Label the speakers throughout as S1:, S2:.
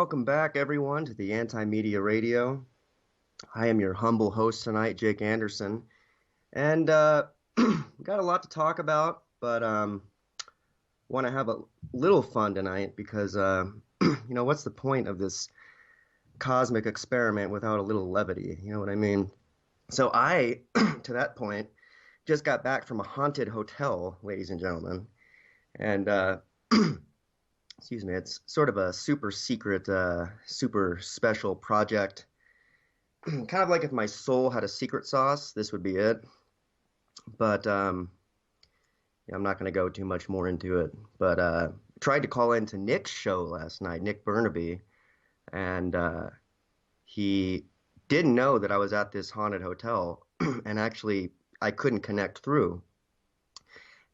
S1: welcome back, everyone, to the Anti-Media Radio. I am your humble host tonight, Jake Anderson, and we got a lot to talk about, but want to have a little fun tonight because, what's the point of this cosmic experiment without a little levity? You know what I mean? So I, to that point, just got back from a haunted hotel, ladies and gentlemen, and excuse me, it's sort of a super secret, super special project. Kind of like if my soul had a secret sauce, this would be it. But yeah, I'm not going to go too much more into it. But tried to call into Nick's show last night, Nick Burnaby, and he didn't know that I was at this haunted hotel, and actually I couldn't connect through.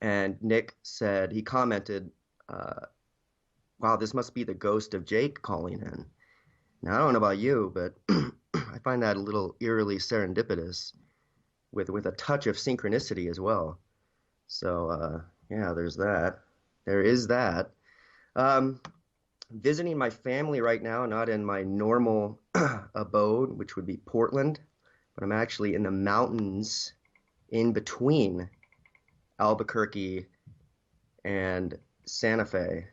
S1: And Nick said, he commented, wow, this must be the ghost of Jake calling in. Now, I don't know about you, but I find that a little eerily serendipitous with a touch of synchronicity as well. So, yeah, there's that. There is that. Visiting my family right now, not in my normal abode, which would be Portland, but I'm actually in the mountains in between Albuquerque and Santa Fe.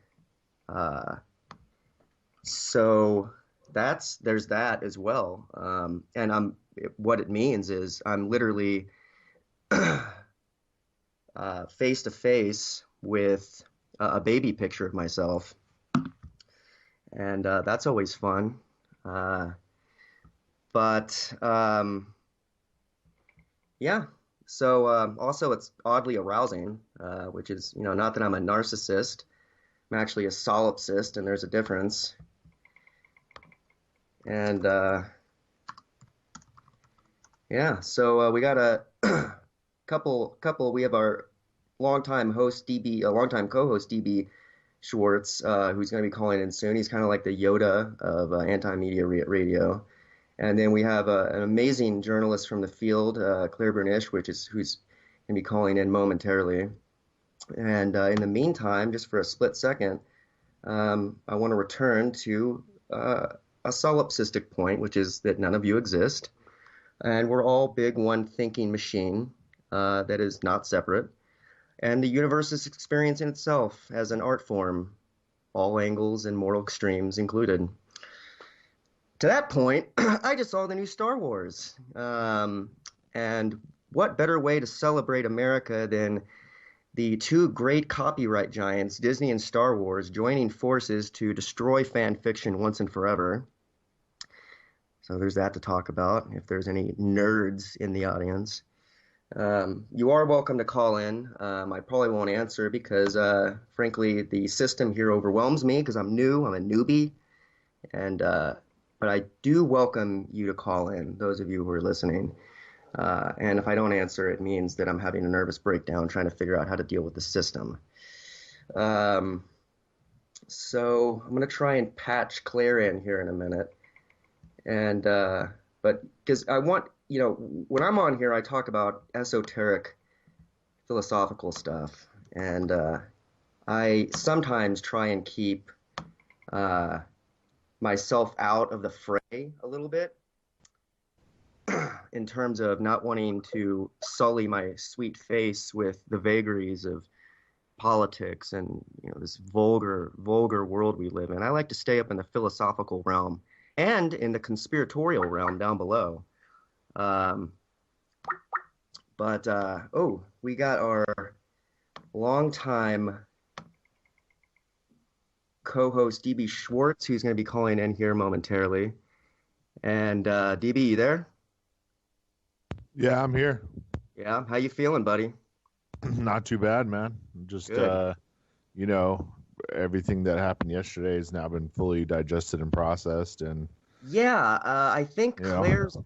S1: So there's that as well. And what it means is I'm literally face to face with a baby picture of myself. And that's always fun. But yeah. So also it's oddly arousing, which is, not that I'm a narcissist. I'm actually a solipsist, and there's a difference. And yeah, so we got a couple. We have our longtime co-host DB Schwartz, who's going to be calling in soon. He's kind of like the Yoda of anti-media radio. And then we have an amazing journalist from the field, Claire Bernish, who's going to be calling in momentarily. And in the meantime, just for a split second, I want to return to a solipsistic point, which is that none of you exist. And we're all big one thinking machine that is not separate. And the universe is experiencing itself as an art form, all angles and moral extremes included. To that point, I just saw the new Star Wars. And what better way to celebrate America than the two great copyright giants, Disney and Star Wars, joining forces to destroy fan fiction once and forever. So there's that to talk about, if there's any nerds in the audience. You are welcome to call in. I probably won't answer because, frankly, the system here overwhelms me because I'm new. I'm a newbie. But I do welcome you to call in, those of you who are listening. And if I don't answer, it means that I'm having a nervous breakdown trying to figure out how to deal with the system. So I'm going to try and patch Claire in here in a minute. And but because I want, when I'm on here, I talk about esoteric philosophical stuff. And I sometimes try and keep myself out of the fray a little bit, in terms of not wanting to sully my sweet face with the vagaries of politics and this vulgar world we live in. I like to stay up in the philosophical realm and in the conspiratorial realm down below. We got our longtime co-host DB Schwartz, who's going to be calling in here momentarily. And DB, you there?
S2: Yeah, I'm here.
S1: Yeah, how you feeling, buddy?
S2: Not too bad, man. Just everything that happened yesterday has now been fully digested and processed, and
S1: yeah, I think Claire's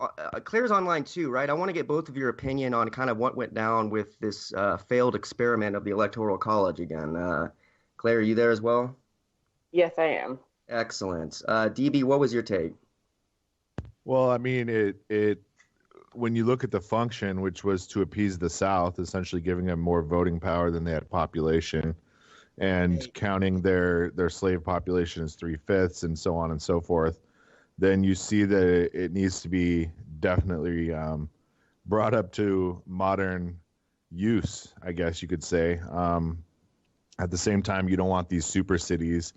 S1: online too, right? I want to get both of your opinion on kind of what went down with this failed experiment of the Electoral College again. Claire, are you there as well?
S3: Yes, I am.
S1: Excellent. DB, what was your take?
S2: Well, I mean, it when you look at the function, which was to appease the South, essentially giving them more voting power than they had population, and counting their slave population as 3/5 and so on and so forth, then you see that it needs to be definitely brought up to modern use, I guess you could say. At the same time, you don't want these super cities,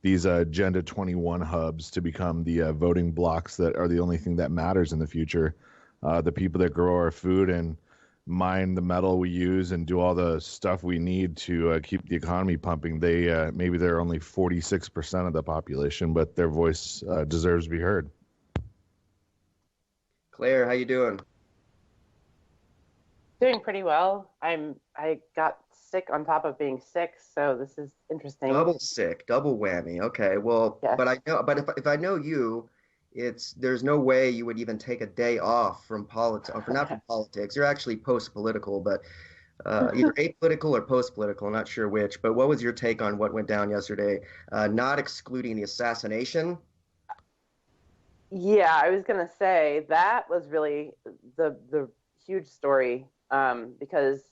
S2: these Agenda 21 hubs, to become the voting blocks that are the only thing that matters in the future. The people that grow our food and mine the metal we use and do all the stuff we need to keep the economy pumping, maybe they're only 46% of the population, but their voice deserves to be heard.
S1: Claire, how you doing?
S3: Doing pretty well. I got sick on top of being sick, so this is interesting.
S1: Double sick, double whammy. Okay, well,
S3: Yes.
S1: but I know, but if I know you, there's no way you would even take a day off from politics, or not from politics. You're actually post-political, but either apolitical or post-political. I'm not sure which. But what was your take on what went down yesterday? Not excluding the assassination.
S3: Yeah, I was gonna say that was really the huge story, because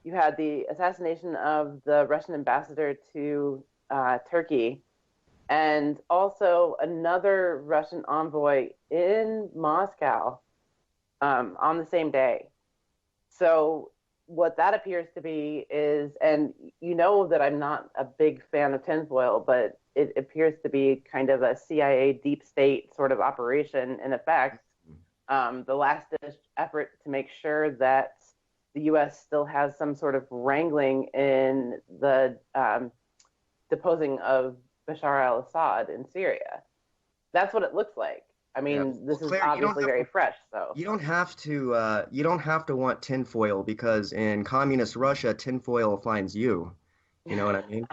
S3: you had the assassination of the Russian ambassador to Turkey, and also another Russian envoy in Moscow on the same day. So what that appears to be is, and you know that I'm not a big fan of tinfoil, but it appears to be kind of a CIA deep state sort of operation in effect, the last-ditch effort to make sure that the U.S. still has some sort of wrangling in the deposing of Bashar al-Assad in Syria. That's what it looks like. I mean, this is obviously very fresh. So
S1: you don't have to want tinfoil, because in communist Russia, tinfoil finds you. You know what I mean?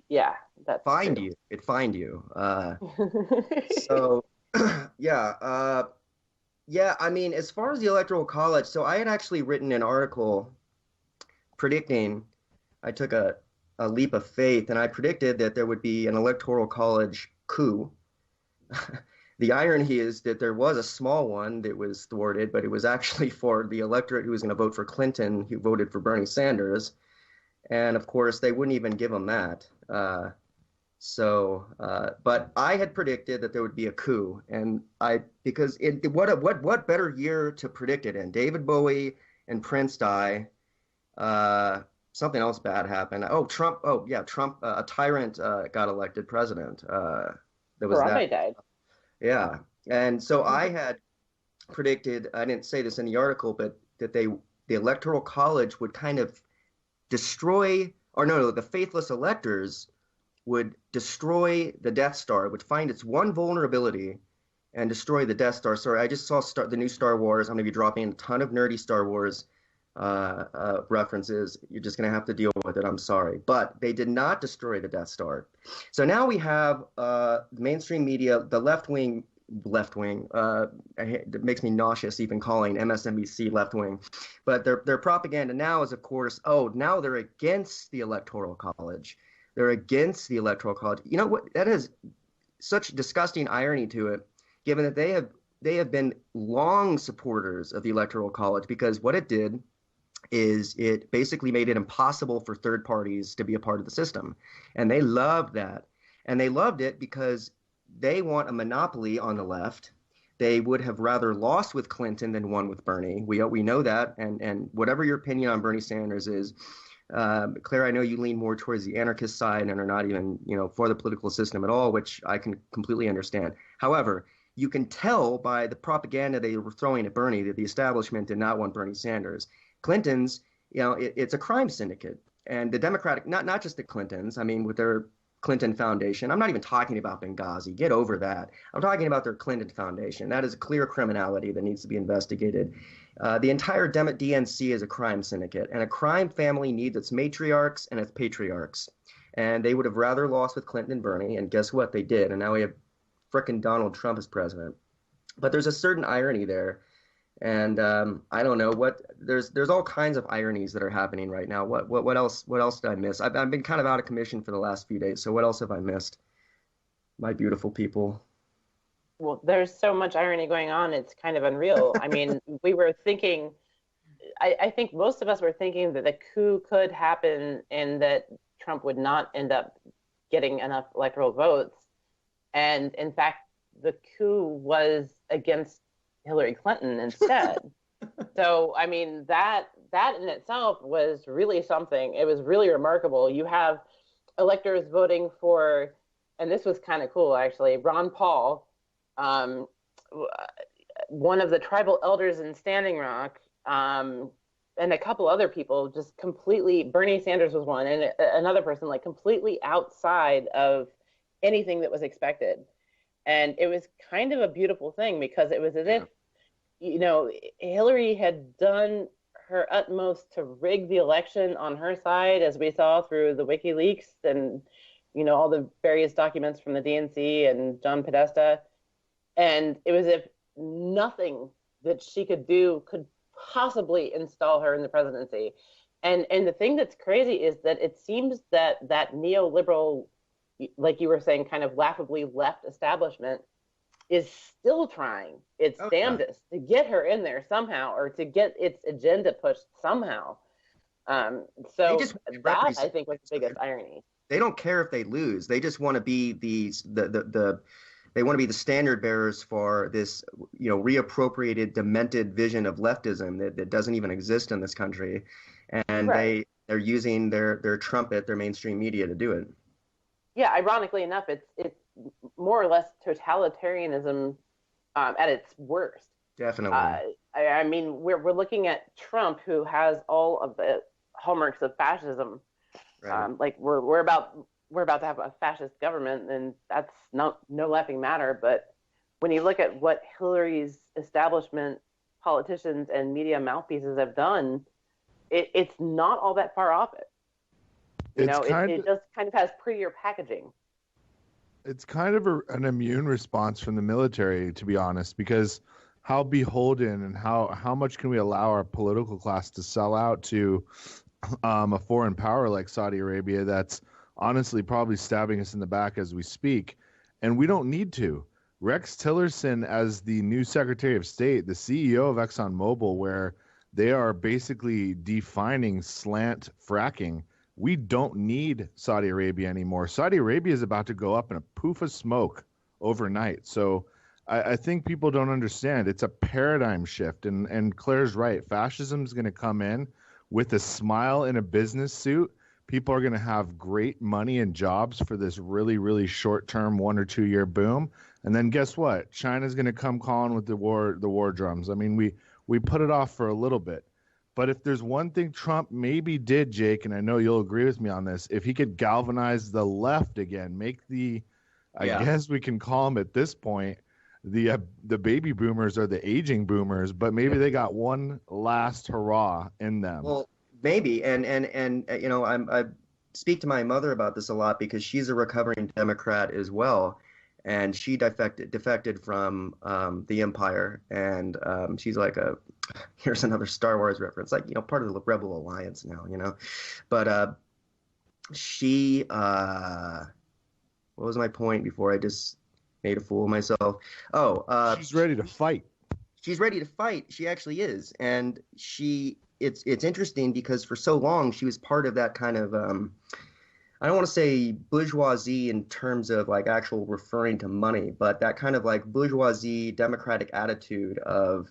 S3: Yeah, that's
S1: Find
S3: true.
S1: you. It find you. So yeah. Yeah, I mean, as far as the Electoral College, so I had actually written an article predicting, I took a leap of faith, and I predicted that there would be an Electoral College coup. The irony is that there was a small one that was thwarted, but it was actually for the electorate who was going to vote for Clinton, who voted for Bernie Sanders. And of course, they wouldn't even give him that. But I had predicted that there would be a coup, and what better year to predict it in? David Bowie and Prince die. Something else bad happened. Oh, Trump. Oh, yeah, Trump. A tyrant got elected president. There was
S3: Harambe
S1: that.
S3: died.
S1: Yeah, and so I had predicted. I didn't say this in the article, but that the Electoral College would kind of destroy, or no, the faithless electors would destroy the Death Star, would find its one vulnerability and destroy the Death Star. Sorry, I just saw the new Star Wars. I'm going to be dropping a ton of nerdy Star Wars references. You're just going to have to deal with it. I'm sorry. But they did not destroy the Death Star. So now we have the mainstream media, the left wing, it makes me nauseous even calling MSNBC left wing. But their propaganda now is, of course, now they're against the Electoral College. They're against the Electoral College. You know what? That has such disgusting irony to it, given that they have been long supporters of the Electoral College, because what it did is it basically made it impossible for third parties to be a part of the system. And they loved that. And they loved it because they want a monopoly on the left. They would have rather lost with Clinton than won with Bernie. We know that. And whatever your opinion on Bernie Sanders is, Claire, I know you lean more towards the anarchist side and are not even, for the political system at all, which I can completely understand. However, you can tell by the propaganda they were throwing at Bernie that the establishment did not want Bernie Sanders. Clinton's, it's a crime syndicate. And the Democratic, not just the Clintons, I mean, with their Clinton Foundation. I'm not even talking about Benghazi. Get over that. I'm talking about their Clinton Foundation. That is a clear criminality that needs to be investigated. The entire DNC is a crime syndicate, and a crime family needs its matriarchs and its patriarchs. And they would have rather lost with Clinton and Bernie, and guess what? They did. And now we have frickin' Donald Trump as president. But there's a certain irony there. And I don't know what there's all kinds of ironies that are happening right now. What else did I miss? I've been kind of out of commission for the last few days. So what else have I missed? My beautiful people.
S3: Well, there's so much irony going on. It's kind of unreal. I mean, we were thinking, I think most of us were thinking that the coup could happen and that Trump would not end up getting enough electoral votes. And in fact, the coup was against Hillary Clinton instead. So, I mean, that in itself was really something. It was really remarkable. You have electors voting for, and this was kind of cool, actually, Ron Paul, one of the tribal elders in Standing Rock, and a couple other people just completely, Bernie Sanders was one, and another person, like completely outside of anything that was expected. And it was kind of a beautiful thing because it was as if, Hillary had done her utmost to rig the election on her side, as we saw through the WikiLeaks and, all the various documents from the DNC and John Podesta. And it was as if nothing that she could do could possibly install her in the presidency. And the thing that's crazy is that it seems that neoliberal, like you were saying, kind of laughably left establishment is still trying its damnedest to get her in there somehow, or to get its agenda pushed somehow. So that, I think, was the biggest irony.
S1: They don't care if they lose. They just want to be they want to be the standard bearers for this, reappropriated, demented vision of leftism that doesn't even exist in this country, and right. they're using their trumpet, their mainstream media, to do it.
S3: Yeah, ironically enough, it's more or less totalitarianism at its worst.
S1: Definitely.
S3: I mean, we're looking at Trump, who has all of the hallmarks of fascism. Right. Like we're about to have a fascist government, and that's no laughing matter. But when you look at what Hillary's establishment, politicians, and media mouthpieces have done, it's not all that far off it. It just kind of has prettier packaging.
S2: It's kind of an immune response from the military, to be honest, because how beholden and how much can we allow our political class to sell out to a foreign power like Saudi Arabia that's honestly probably stabbing us in the back as we speak, and we don't need to. Rex Tillerson, as the new Secretary of State, the CEO of ExxonMobil, where they are basically defining slant fracking. We don't need Saudi Arabia anymore. Saudi Arabia is about to go up in a poof of smoke overnight. So I think people don't understand. It's a paradigm shift. And Claire's right. Fascism is going to come in with a smile in a business suit. People are going to have great money and jobs for this really, really short-term 1 or 2 year boom. And then guess what? China's going to come calling with the war drums. I mean, we put it off for a little bit. But if there's one thing Trump maybe did, Jake, and I know you'll agree with me on this, if he could galvanize the left again, make I guess we can call them at this point, the baby boomers or the aging boomers, but maybe they got one last hurrah in them.
S1: Well, maybe, and I speak to my mother about this a lot because she's a recovering Democrat as well, and she defected from the Empire, and she's like here's another Star Wars reference, like part of the Rebel Alliance now, but she what was my point before I just made a fool of myself?
S2: She's ready to fight.
S1: She's ready to fight. She actually is, and it's interesting because for so long she was part of that kind of I don't want to say bourgeoisie in terms of like actual referring to money, but that kind of like bourgeoisie democratic attitude of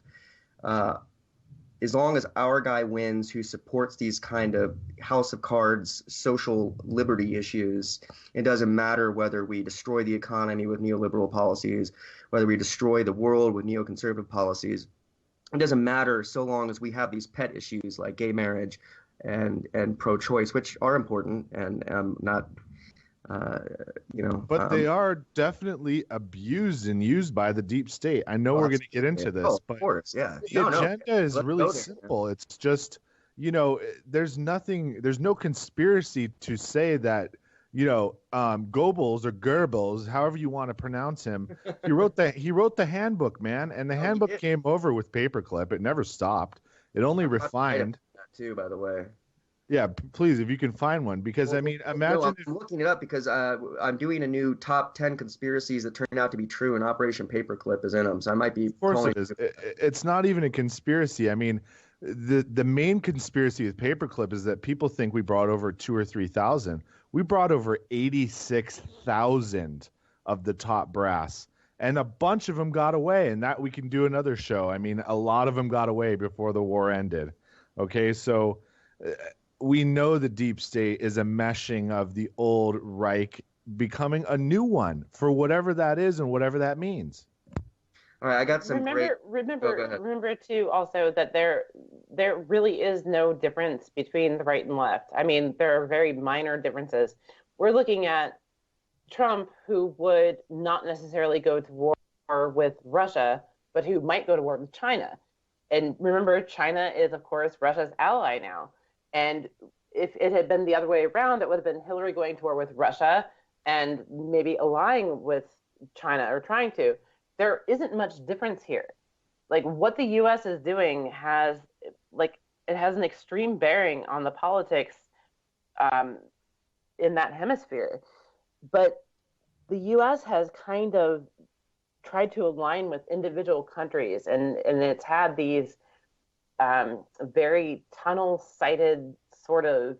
S1: as long as our guy wins, who supports these kind of house of cards social liberty issues, it doesn't matter whether we destroy the economy with neoliberal policies, whether we destroy the world with neoconservative policies. It doesn't matter so long as we have these pet issues like gay marriage and pro-choice, which are important and not,
S2: But they are definitely abused and used by the deep state. I know we're going to get into this, but
S1: of course, yeah.
S2: The agenda is really simple. It's just, there's no conspiracy to say that, Goebbels or Goebbels, however you want to pronounce him, he wrote the handbook, man, and the handbook came over with paperclip. It never stopped. It only refined.
S1: Too, by the way.
S2: Yeah, please, if you can find one, because imagine.
S1: I'm looking it up because I'm doing a new top 10 conspiracies that turned out to be true, and Operation Paperclip is in them. So I might be.
S2: Of course, it is. It's not even a conspiracy. I mean, the main conspiracy with Paperclip is that people think we brought over 2 or 3,000. We brought over 86,000 of the top brass, and a bunch of them got away. And that we can do another show. I mean, a lot of them got away before the war ended. Okay, so we know the deep state is a meshing of the old Reich becoming a new one for whatever that is and whatever that means.
S1: All right, I got some great.
S3: Remember too also that there really is no difference between the right and left. I mean, there are very minor differences. We're looking at Trump, who would not necessarily go to war with Russia, but who might go to war with China. And remember, China is, of course, Russia's ally now. And if it had been the other way around, it would have been Hillary going to war with Russia and maybe allying with China or trying to. There isn't much difference here. Like what the U.S. is doing has an extreme bearing on the politics in that hemisphere. But the U.S. has kind of tried to align with individual countries, and it's had these very tunnel-sighted sort of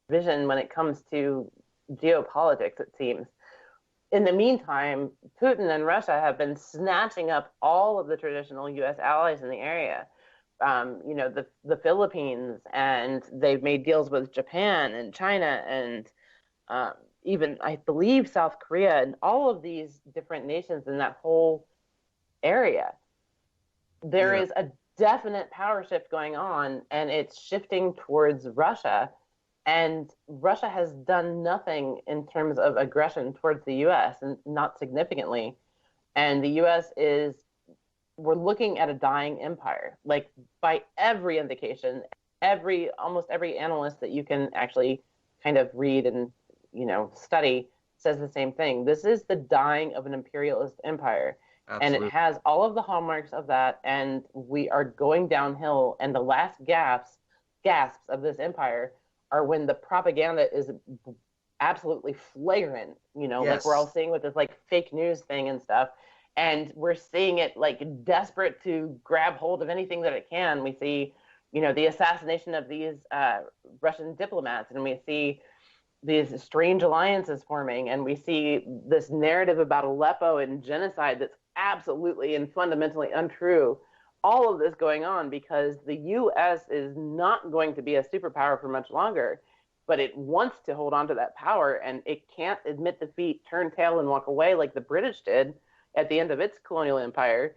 S3: vision when it comes to geopolitics, it seems. In the meantime, Putin and Russia have been snatching up all of the traditional U.S. allies in the area. The Philippines, and they've made deals with Japan and China and even, I believe, South Korea, and all of these different nations in that whole area. There is a definite power shift going on, and it's shifting towards Russia. And Russia has done nothing in terms of aggression towards the U.S., and not significantly. And the U.S. we're looking at a dying empire. Like, by every indication, almost every analyst that you can actually kind of read and, study says the same thing. This is the dying of an imperialist empire. Absolutely. And it has all of the hallmarks of that, and we are going downhill, and the last gasps of this empire are when the propaganda is absolutely flagrant, yes. Like we're all seeing with this like fake news thing and stuff. And we're seeing it like desperate to grab hold of anything that it can. We see, the assassination of these Russian diplomats, and we see these strange alliances forming, and we see this narrative about Aleppo and genocide that's absolutely and fundamentally untrue. All of this going on because the U.S. is not going to be a superpower for much longer, but it wants to hold on to that power, and it can't admit defeat, turn tail, and walk away like the British did at the end of its colonial empire.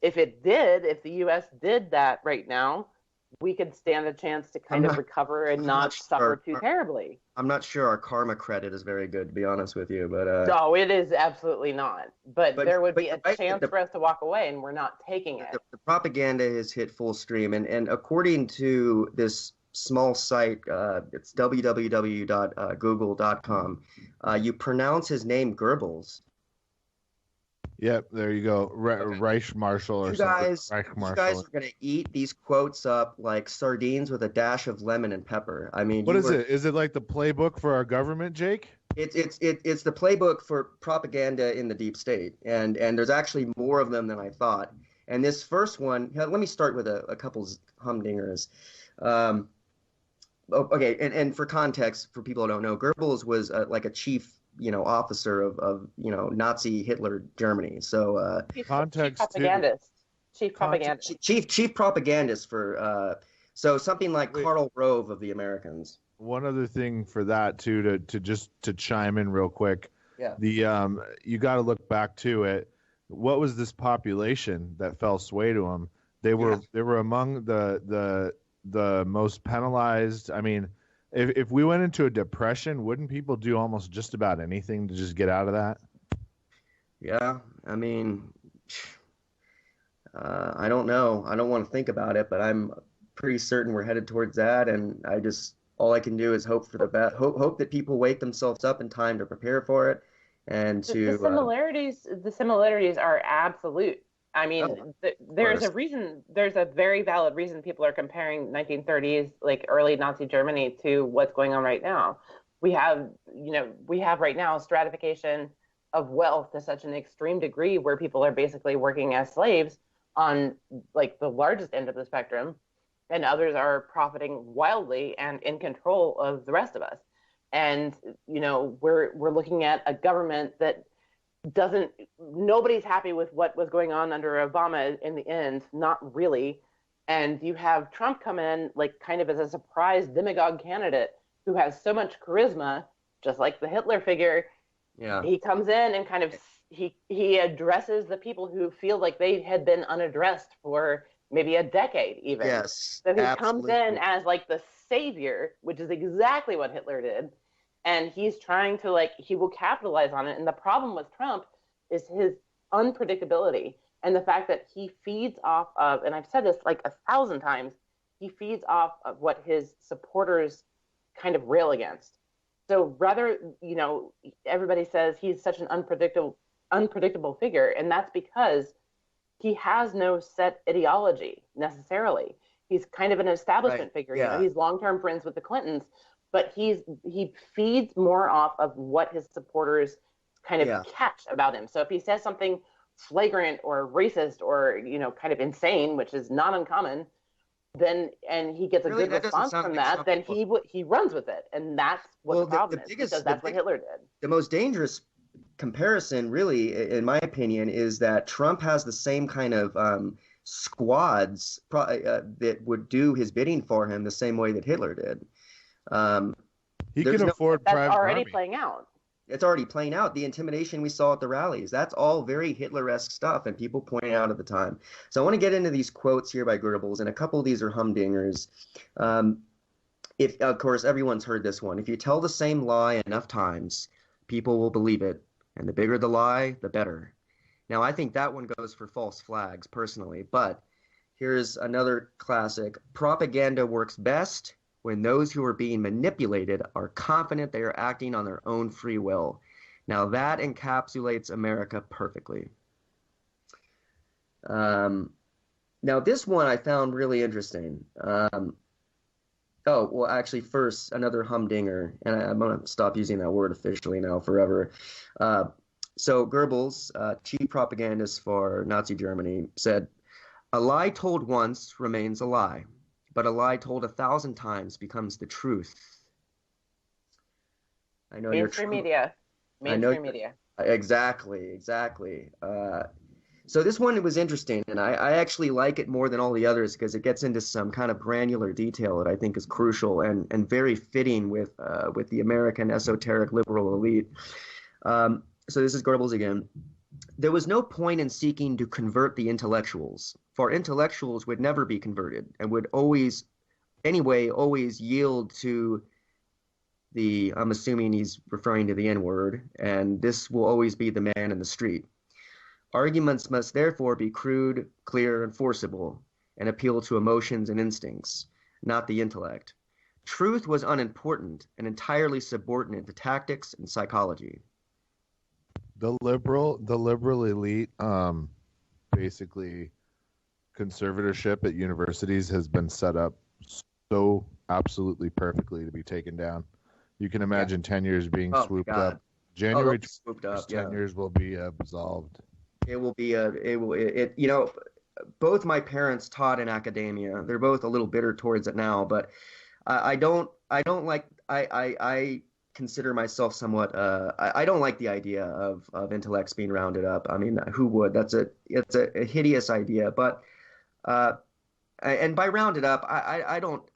S3: If the U.S. did that right now, we could stand a chance to kind of recover and not suffer too terribly.
S1: I'm not sure our karma credit is very good, to be honest with you, but
S3: no, it is absolutely not. But there would be a chance for us to walk away, and we're not taking it.
S1: The propaganda has hit full stream, and according to this small site, it's www.google.com. You pronounce his name Goebbels.
S2: Yep, there you go. Reich Marshal or something.
S1: You guys are going to eat these quotes up like sardines with a dash of lemon and pepper. I mean,
S2: what is it? Is it like the playbook for our government, Jake?
S1: It's the playbook for propaganda in the deep state, and there's actually more of them than I thought. And this first one, let me start with a couple humdingers. Okay, and for context, for people who don't know, Goebbels was like a chief officer of Nazi Hitler Germany. So
S3: chief propagandist
S1: for so something like Karl Rove of the Americans.
S2: One other thing for that too, to chime in real quick.
S1: Yeah.
S2: You got to look back to it. What was this population that fell sway to them? They were among the most penalized. I mean, if we went into a depression, wouldn't people do almost just about anything to just get out of that?
S1: Yeah, I mean, I don't know. I don't want to think about it, but I'm pretty certain we're headed towards that. And all I can do is hope for the best. Hope that people wake themselves up in time to prepare for it. And
S3: the similarities are absolute. I mean, there's a reason. There's a very valid reason people are comparing 1930s, like early Nazi Germany, to what's going on right now. We have right now stratification of wealth to such an extreme degree where people are basically working as slaves on like the largest end of the spectrum, and others are profiting wildly and in control of the rest of us. And we're looking at a government that doesn't nobody's happy with what was going on under Obama in the end, not really. And you have Trump come in like kind of as a surprise demagogue candidate who has so much charisma, just like the Hitler figure.
S1: Yeah.
S3: He comes in and kind of he addresses the people who feel like they had been unaddressed for maybe a decade even.
S1: Yes.
S3: So he
S1: absolutely.
S3: comes in as like the savior, which is exactly what Hitler did. And he's trying to he will capitalize on it. And the problem with Trump is his unpredictability and the fact that he feeds off of, and I've said this like 1,000 times, he feeds off of what his supporters kind of rail against. So rather, everybody says he's such an unpredictable figure, and that's because he has no set ideology necessarily. He's kind of an establishment figure.
S1: Yeah.
S3: He's long-term friends with the Clintons, but he feeds more off of what his supporters kind of catch about him. So if he says something flagrant or racist or kind of insane, which is not uncommon, and he gets a good response from that, then he runs with it, and that's what the problem is, because that's what Hitler did.
S1: The most dangerous comparison, really, in my opinion, is that Trump has the same kind of squads that would do his bidding for him the same way that Hitler did.
S2: He can afford private army.
S3: That's already playing out.
S1: It's already playing out. The intimidation we saw at the rallies, that's all very Hitler-esque stuff, and people pointing out at the time. So I want to get into these quotes here by Goebbels, and a couple of these are humdingers. If, of course, everyone's heard this one. If you tell the same lie enough times, people will believe it, and the bigger the lie, the better. Now, I think that one goes for false flags, personally, but here's another classic. Propaganda works best when those who are being manipulated are confident they are acting on their own free will. Now that encapsulates America perfectly. Now this one I found really interesting. Actually, first, another humdinger, and I'm going to stop using that word officially now forever. So Goebbels, chief propagandist for Nazi Germany, said, "A lie told once remains a lie, but a lie told 1,000 times becomes the truth." I know
S3: Mainstream media. Mainstream media.
S1: Exactly. So this one was interesting, and I actually like it more than all the others because it gets into some kind of granular detail that I think is crucial and very fitting with the American esoteric liberal elite. So this is Goebbels again. "There was no point in seeking to convert the intellectuals, for intellectuals would never be converted and would always yield to the," I'm assuming he's referring to the N-word, "and this will always be the man in the street. Arguments must therefore be crude, clear, and forcible, and appeal to emotions and instincts, not the intellect. Truth was unimportant and entirely subordinate to tactics and psychology."
S2: The liberal elite, basically conservatorship at universities has been set up so absolutely perfectly to be taken down. You can imagine 10 years being swooped up. January
S1: swooped up,
S2: 10 years will be absolved.
S1: It will be both my parents taught in academia. They're both a little bitter towards it now, but I consider myself somewhat I don't like the idea of intellects being rounded up. I mean, who would? It's a hideous idea, but and by rounded up, I don't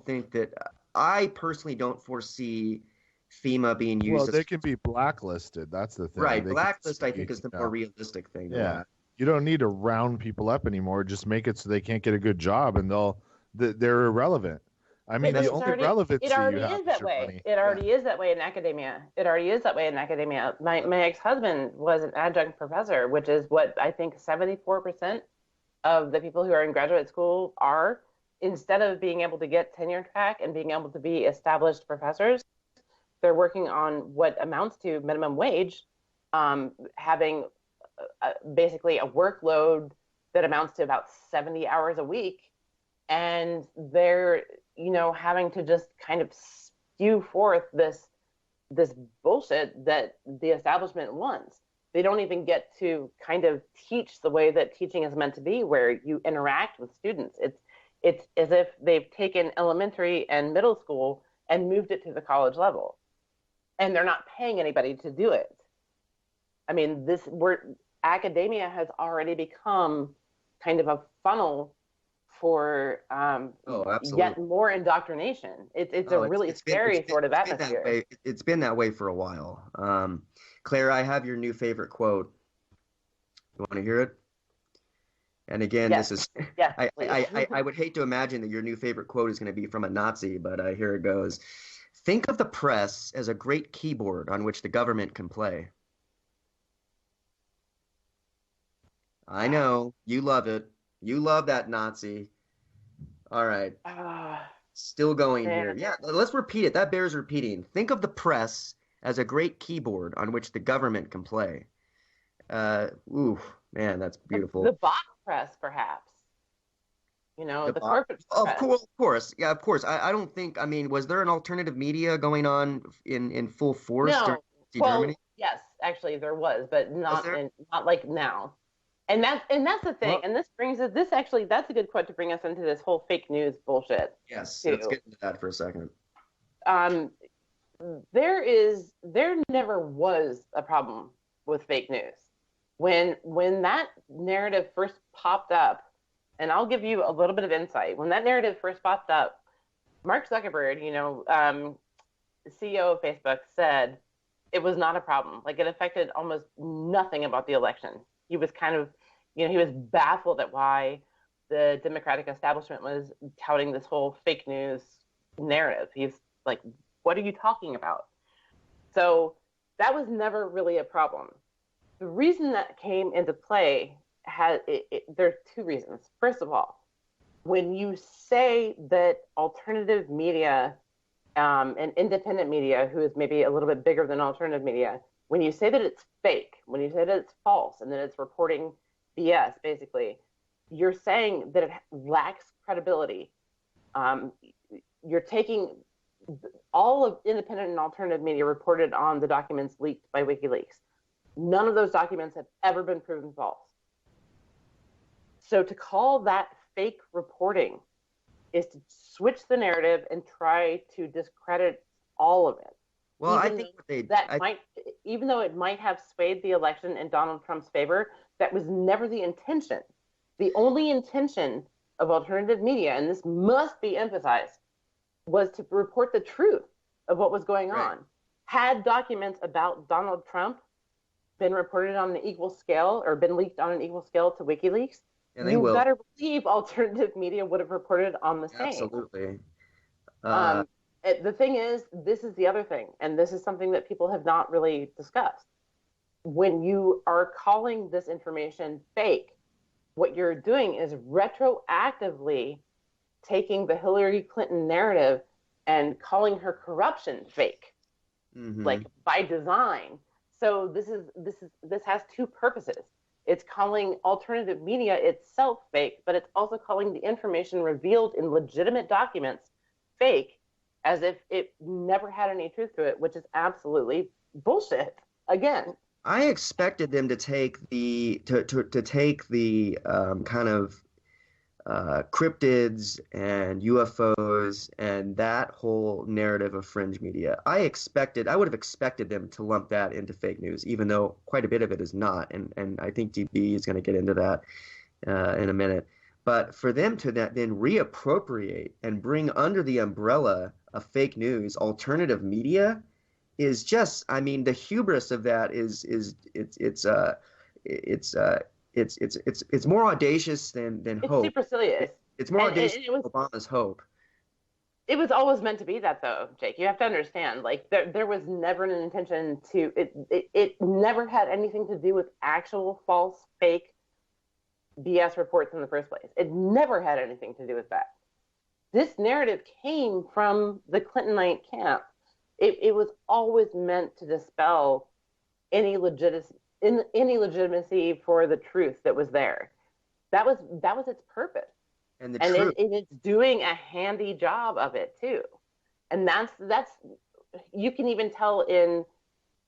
S1: think that, I personally don't foresee FEMA being used.
S2: Well, they can be blacklisted. That's the thing.
S1: Right, blacklist I think is the more realistic thing.
S2: Yeah, you don't need to round people up anymore. Just make it so they can't get a good job and they're irrelevant. I mean, the only relevancy you have is your money.
S3: It already is that way in academia. My ex-husband was an adjunct professor, which is what I think 74% of the people who are in graduate school are. Instead of being able to get tenure track and being able to be established professors, they're working on what amounts to minimum wage, having basically a workload that amounts to about 70 hours a week. And they're, having to just kind of spew forth this bullshit that the establishment wants. They don't even get to kind of teach the way that teaching is meant to be, where you interact with students. It's as if they've taken elementary and middle school and moved it to the college level, and they're not paying anybody to do it. I mean, academia has already become kind of a funnel for
S1: Oh,
S3: yet
S1: absolutely.
S3: more indoctrination. It's a
S1: Oh,
S3: really scary sort of
S1: it's been that
S3: atmosphere.
S1: way. It's been that way for a while. Claire, I have your new favorite quote. You want to hear it? And again,
S3: Yes,
S1: this is
S3: yes, please.
S1: I would hate to imagine that your new favorite quote is going to be from a Nazi, but here it goes. Think of the press as a great keyboard on which the government can play. I know you love it. You love that Nazi. All right.
S3: Ah,
S1: Still going
S3: man.
S1: here. Yeah, let's repeat it. That bears repeating. Think of the press as a great keyboard on which the government can play. Ooh, man, that's
S3: The
S1: beautiful.
S3: box press, perhaps.
S1: The
S3: The
S1: box,
S3: corporate press.
S1: of course, yeah, of course. I don't think. I mean, was there an alternative media going on in full force during
S3: No,
S1: Nazi Germany?
S3: well, yes, actually there was, but
S1: Was there?
S3: not like now. And that's the thing.
S1: Well,
S3: And this brings us this actually that's a good quote to bring us into this whole fake news bullshit
S1: yes. Let's
S3: too.
S1: get into that for a second.
S3: Um, there never was a problem with fake news. When that narrative first popped up, and I'll give you a little bit of insight. When that narrative first popped up, Mark Zuckerberg, the CEO of Facebook, said it was not a problem. Like it affected almost nothing about the election. He was kind of, he was baffled at why the Democratic establishment was touting this whole fake news narrative. He's like, what are you talking about? So that was never really a problem. The reason that came into play there's two reasons. First of all, when you say that alternative media and independent media, who is maybe a little bit bigger than alternative media, when you say that it's fake, when you say that it's false and that it's reporting BS, basically, you're saying that it lacks credibility. Um, you're taking all of independent and alternative media reported on the documents leaked by WikiLeaks. None of those documents have ever been proven false. So to call that fake reporting is to switch the narrative and try to discredit all of it.
S1: Well, I think
S3: Even though it might have swayed the election in Donald Trump's favor, that was never the intention. The only intention of alternative media, and this must be emphasized, was to report the truth of what was going
S1: right.
S3: on. Had documents about Donald Trump been reported on an equal scale or been leaked on an equal scale to WikiLeaks,
S1: And they
S3: you
S1: will.
S3: better believe alternative media would have reported on the same.
S1: Absolutely.
S3: The thing is, this is the other thing, and this is something that people have not really discussed. When you are calling this information fake, what you're doing is retroactively taking the Hillary Clinton narrative and calling her corruption fake, like by design. So this has two purposes. It's calling alternative media itself fake, but it's also calling the information revealed in legitimate documents fake, as if it never had any truth to it, which is absolutely bullshit. Again,
S1: I expected them to take the kind of cryptids and UFOs and that whole narrative of fringe media. I would have expected them to lump that into fake news, even though quite a bit of it is not. And I think DB is going to get into that in a minute. But for them to then reappropriate and bring under the umbrella of fake news alternative media is just, I mean, the hubris of that is it's more audacious than
S3: it's
S1: hope.
S3: supercilious.
S1: It's more audacious
S3: it
S1: than
S3: was
S1: Obama's hope.
S3: it was always meant to be that, though, Jake. You have to understand, like there was never an intention to it never had anything to do with actual false, fake BS reports in the first place. It never had anything to do with that. This narrative came from the Clintonite camp. It was always meant to dispel any legitimacy for the truth that was there. That was its purpose,
S1: And the
S3: and
S1: truth.
S3: it's doing a handy job of it too. And that's you can even tell in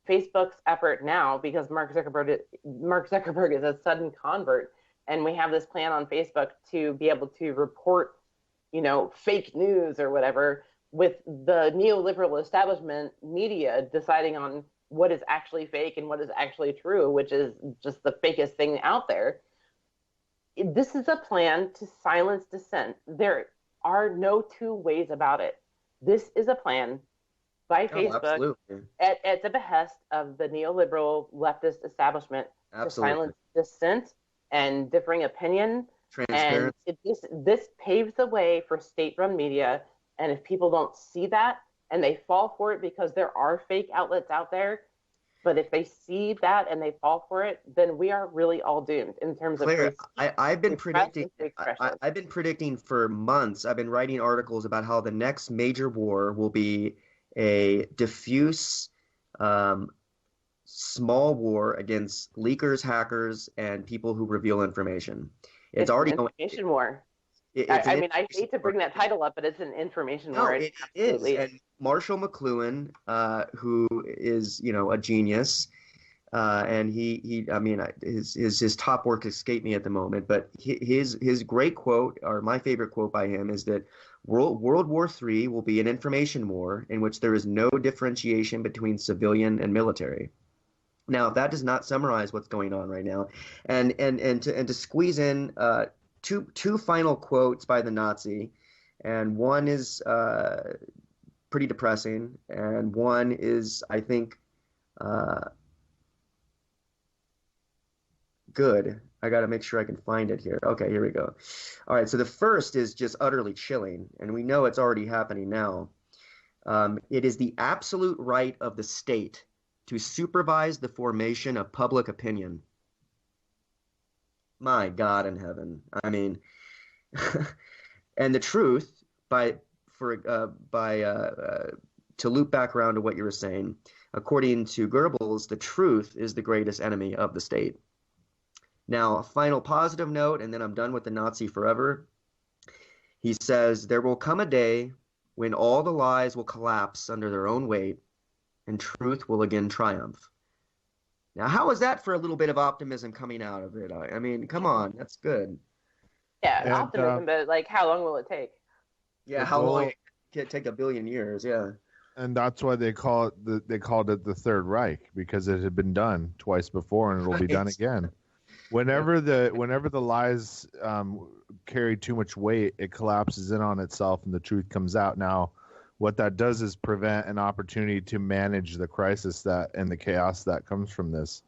S3: Facebook's effort now, because Mark Zuckerberg is a sudden convert, and we have this plan on Facebook to be able to report fake news or whatever, with the neoliberal establishment media deciding on what is actually fake and what is actually true, which is just the fakest thing out there. This is a plan to silence dissent. There are no two ways about it. This is a plan by
S1: Oh,
S3: Facebook
S1: absolutely.
S3: at the behest of the neoliberal leftist establishment to
S1: Absolutely.
S3: silence dissent and differing opinion. And
S1: Transparent.
S3: this paves the way for state-run media. And if people don't see that and they fall for it because there are fake outlets out there, but if they see that and they fall for it, then we are really all doomed in terms of
S1: Claire,
S3: free
S1: I've been
S3: press
S1: predicting
S3: and free expression.
S1: I've been predicting for months. I've been writing articles about how the next major war will be a diffuse, um, small war against leakers, hackers, and people who reveal information. It's
S3: It's an
S1: already going.
S3: information war.
S1: It's an
S3: I mean, I
S1: information
S3: hate to
S1: war.
S3: bring that title up, but it's an information
S1: No,
S3: war. It
S1: it is.
S3: absolutely is.
S1: And Marshall McLuhan, who is, a genius, and I mean, his top work escaped me at the moment, but his great quote, or my favorite quote by him, is that World War III will be an information war in which there is no differentiation between civilian and military. Now, that does not summarize what's going on right now, and to squeeze in two final quotes by the Nazi, and one is pretty depressing, and one is, I think, uh, good. I got to make sure I can find it here. Okay, here we go. All right, so the first is just utterly chilling, and we know it's already happening now. It is the absolute right of the state to supervise the formation of public opinion. My God in heaven. I mean, and the truth, to loop back around to what you were saying, according to Goebbels, the truth is the greatest enemy of the state. Now, a final positive note, and then I'm done with the Nazi forever. He says, there will come a day when all the lies will collapse under their own weight and truth will again triumph. Now, how is that for a little bit of optimism coming out of it? I mean, come on, that's good.
S3: Yeah,
S2: And
S3: optimism, but like, how long will it take?
S1: Yeah,
S2: the
S1: how long?
S2: goal,
S1: It could take a billion years, yeah.
S2: and that's why they called it the Third Reich, because it had been done twice before and it'll be done
S1: Right.
S2: again.
S1: Yep.
S2: Whenever the lies carry too much weight, it collapses in on itself and the truth comes out. Now, what that does is prevent an opportunity to manage the crisis that and the chaos that comes from this,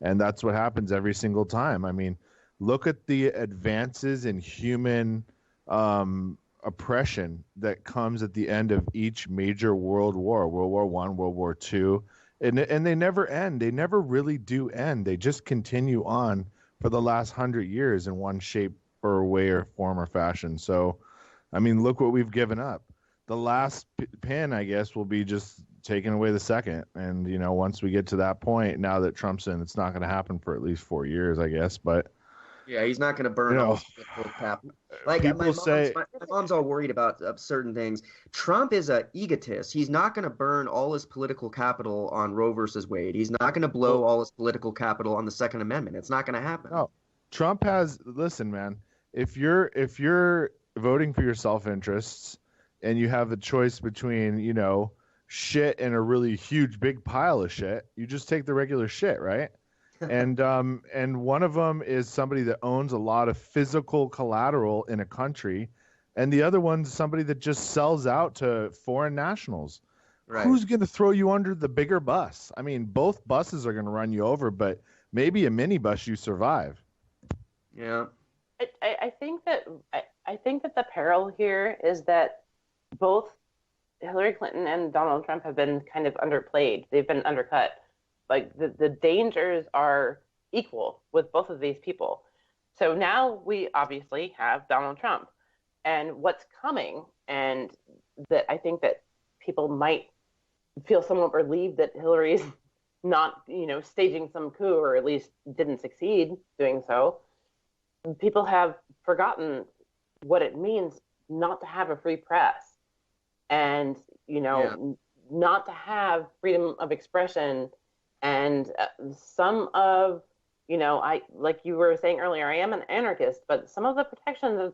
S2: and that's what happens every single time. I mean, look at the advances in human oppression that comes at the end of each major world war, World War One, World War Two, and they never end. They never really do end. They just continue on for the last 100 years in one shape or way or form or fashion. So, I mean, look what we've given up. The last pin, I guess, will be just taking away the second. And, once we get to that point, now that Trump's in, it's not going to happen for at least 4 years, I guess. But,
S1: Yeah, he's not going to
S2: you
S1: burn all
S2: know,
S1: his political cap. Like
S2: people say,
S1: my mom's all worried about certain things. Trump is a egotist. He's not going to burn all his political capital on Roe versus Wade. He's not going to blow
S2: well,
S1: all his political capital on the Second Amendment. It's not going to happen.
S2: no, Trump has, listen, man, if you're voting for your self-interests and you have a choice between, shit and a really huge big pile of shit, you just take the regular shit, right? And one of them is somebody that owns a lot of physical collateral in a country, and the other one's somebody that just sells out to foreign nationals.
S1: Right.
S2: Who's going to throw you under the bigger bus? I mean, both buses are going to run you over, but maybe a minibus you survive.
S1: Yeah.
S3: I think that I think that the peril here is that both Hillary Clinton and Donald Trump have been kind of underplayed. They've been undercut. Like the dangers are equal with both of these people. So now we obviously have Donald Trump, and what's coming, and that I think that people might feel somewhat relieved that Hillary's not, staging some coup, or at least didn't succeed doing so. People have forgotten what it means not to have a free press, and
S1: Yeah.
S3: not to have freedom of expression. And some of, I, like you were saying earlier, I am an anarchist, but some of the protections of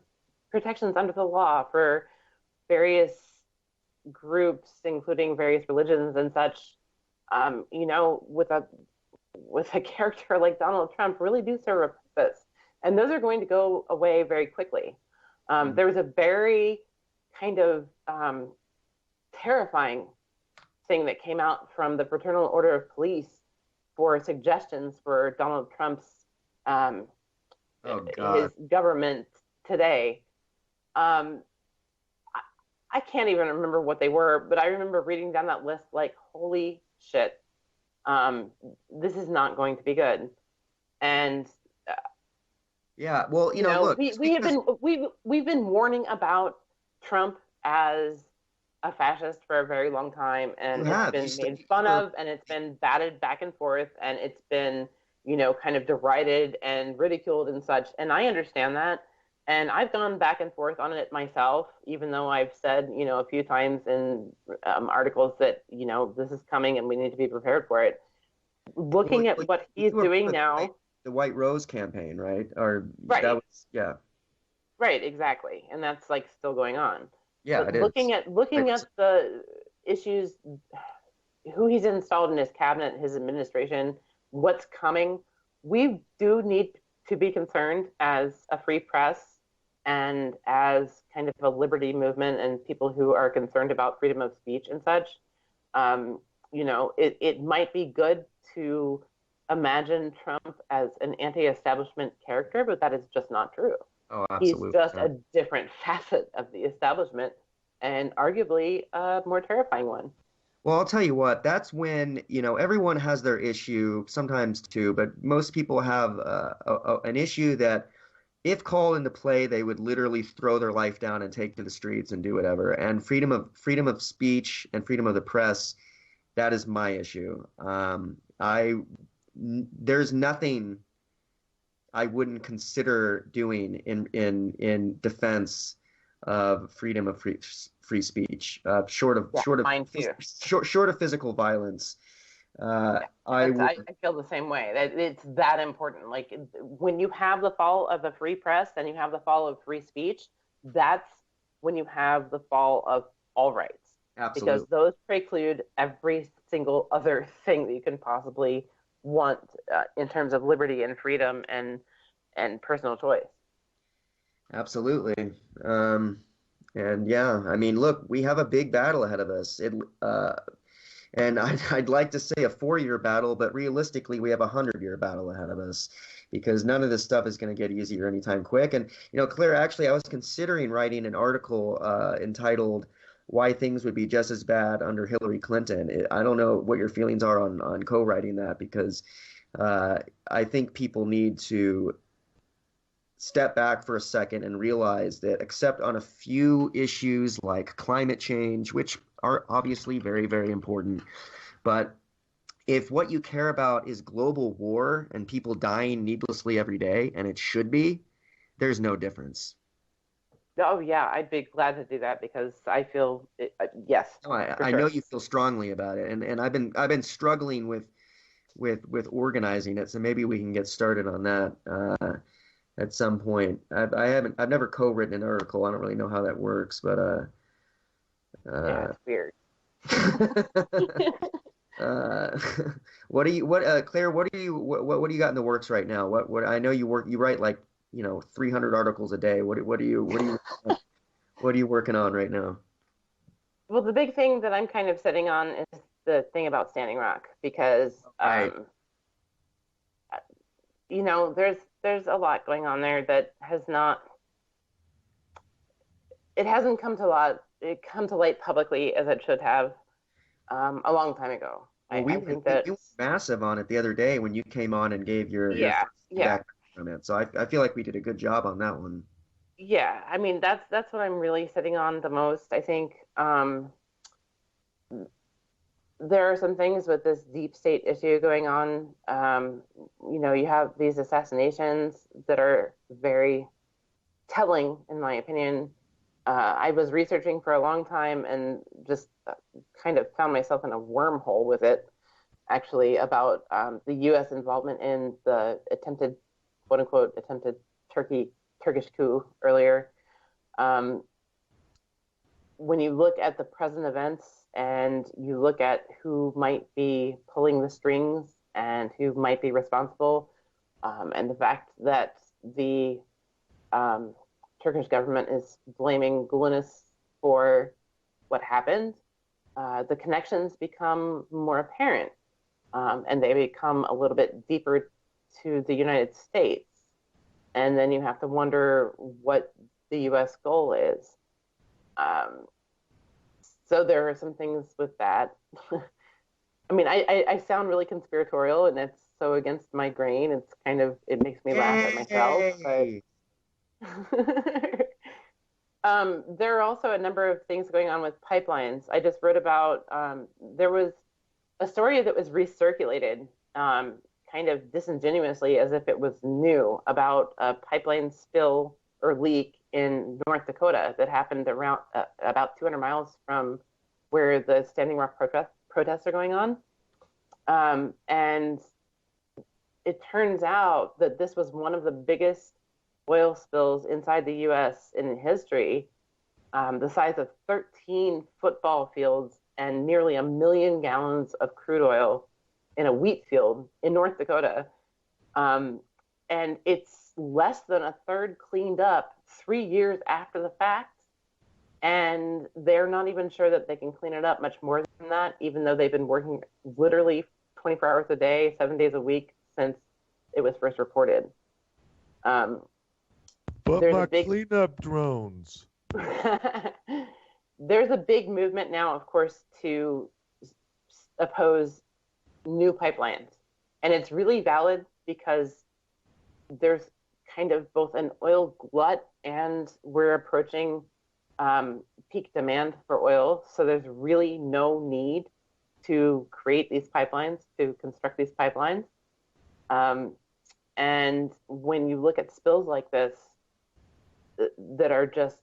S3: protections under the law for various groups, including various religions and such, with a character like Donald Trump, really do serve a purpose, and those are going to go away very quickly. There was a very kind of terrifying thing that came out from the Fraternal Order of Police for suggestions for Donald Trump's his government today. I can't even remember what they were, but I remember reading down that list like, holy shit, this is not going to be good. And
S1: yeah, well, look,
S3: we've been warning about Trump as a fascist for a very long time, and it's been made fun of, and it's been batted back and forth, and it's been, kind of derided and ridiculed and such. And I understand that. And I've gone back and forth on it myself, even though I've said, a few times in articles that, this is coming and we need to be prepared for it. Looking at what he's doing now.
S1: The White Rose campaign, right?
S3: Right.
S1: That was, yeah.
S3: Right, exactly. And that's like still going on.
S1: Yeah,
S3: but
S1: it
S3: looking
S1: is.
S3: at the issues, who he's installed in his cabinet, his administration, what's coming, we do need to be concerned as a free press and as kind of a liberty movement and people who are concerned about freedom of speech and such. It might be good to imagine Trump as an anti-establishment character, but that is just not true.
S1: Oh, absolutely.
S3: He's just a different facet of the establishment, and arguably a more terrifying one.
S1: Well, I'll tell you what, that's when, everyone has their issue, sometimes two, but most people have an issue that if called into play, they would literally throw their life down and take to the streets and do whatever. And freedom of speech and freedom of the press, that is my issue. There's nothing I wouldn't consider doing in defense of freedom of free speech, short of physical violence.
S3: I feel the same way. That it's that important. Like when you have the fall of a free press and you have the fall of free speech, that's when you have the fall of all rights.
S1: Absolutely.
S3: Because those preclude every single other thing that you can possibly want in terms of liberty and freedom and personal choice.
S1: Absolutely. And yeah, I mean, look, we have a big battle ahead of us. And I'd like to say a 4-year battle, but realistically, we have a 100-year battle ahead of us because none of this stuff is going to get easier anytime quick. And, Claire, actually, I was considering writing an article entitled Why Things Would Be Just as Bad Under Hillary Clinton. I don't know what your feelings are on co-writing that because I think people need to step back for a second and realize that except on a few issues like climate change, which are obviously very, very important, but if what you care about is global war and people dying needlessly every day, and it should be, there's no difference.
S3: Oh yeah, I'd be glad to do that because I feel yes.
S1: Oh, I know you feel strongly about it, and I've been struggling with organizing it, so maybe we can get started on that at some point. I've never co-written an article. I don't really know how that works, but
S3: yeah, it's weird.
S1: Claire, what do you got in the works right now? What I know you write like 300 articles a day. What are you working on right now?
S3: Well, the big thing that I'm kind of sitting on is the thing about Standing Rock because
S1: right.
S3: There's a lot going on there that hasn't come to light publicly as it should have a long time ago.
S1: Well, we were massive on it the other day when you came on and gave your feedback from it. So I feel like we did a good job on that one.
S3: Yeah, I mean that's what I'm really sitting on the most. I think there are some things with this deep state issue going on. You have these assassinations that are very telling, in my opinion. I was researching for a long time and just kind of found myself in a wormhole with it, actually, about the U.S. involvement in the attempted, quote-unquote, attempted Turkish coup earlier. Um, when you look at the present events and you look at who might be pulling the strings and who might be responsible, and the fact that the um, Turkish government is blaming Gulenis for what happened, the connections become more apparent, and they become a little bit deeper to the United States. And then you have to wonder what the U.S. goal is. Um, so there are some things with that. I mean, I sound really conspiratorial, and it's so against my grain. It's kind of, it makes me laugh at myself, but
S1: Yay!
S3: there are also a number of things going on with pipelines. I just wrote about, there was a story that was recirculated, kind of disingenuously as if it was new, about a pipeline spill or leak in North Dakota that happened around about 200 miles from where the Standing Rock protests are going on. And it turns out that this was one of the biggest oil spills inside the U.S. in history, the size of 13 football fields and nearly 1 million gallons of crude oil in a wheat field in North Dakota. And it's less than a third cleaned up 3 years after the fact. And they're not even sure that they can clean it up much more than that, even though they've been working literally 24 hours a day, 7 days a week since it was first reported.
S2: But my cleanup drones.
S3: There's a big movement now, of course, to oppose new pipelines. And it's really valid because there's kind of both an oil glut and we're approaching peak demand for oil. So there's really no need to create these pipelines, to construct these pipelines. And when you look at spills like this that are just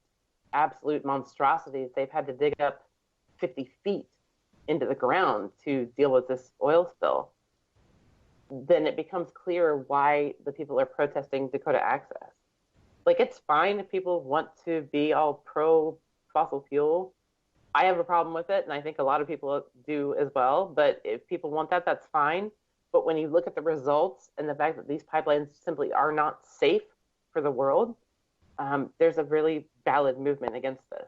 S3: absolute monstrosities, they've had to dig up 50 feet into the ground to deal with this oil spill, then it becomes clear why the people are protesting Dakota Access. Like, it's fine if people want to be all pro fossil fuel. I have a problem with it, and I think a lot of people do as well. But if people want that, that's fine. But when you look at the results and the fact that these pipelines simply are not safe for the world, there's a really valid movement against this.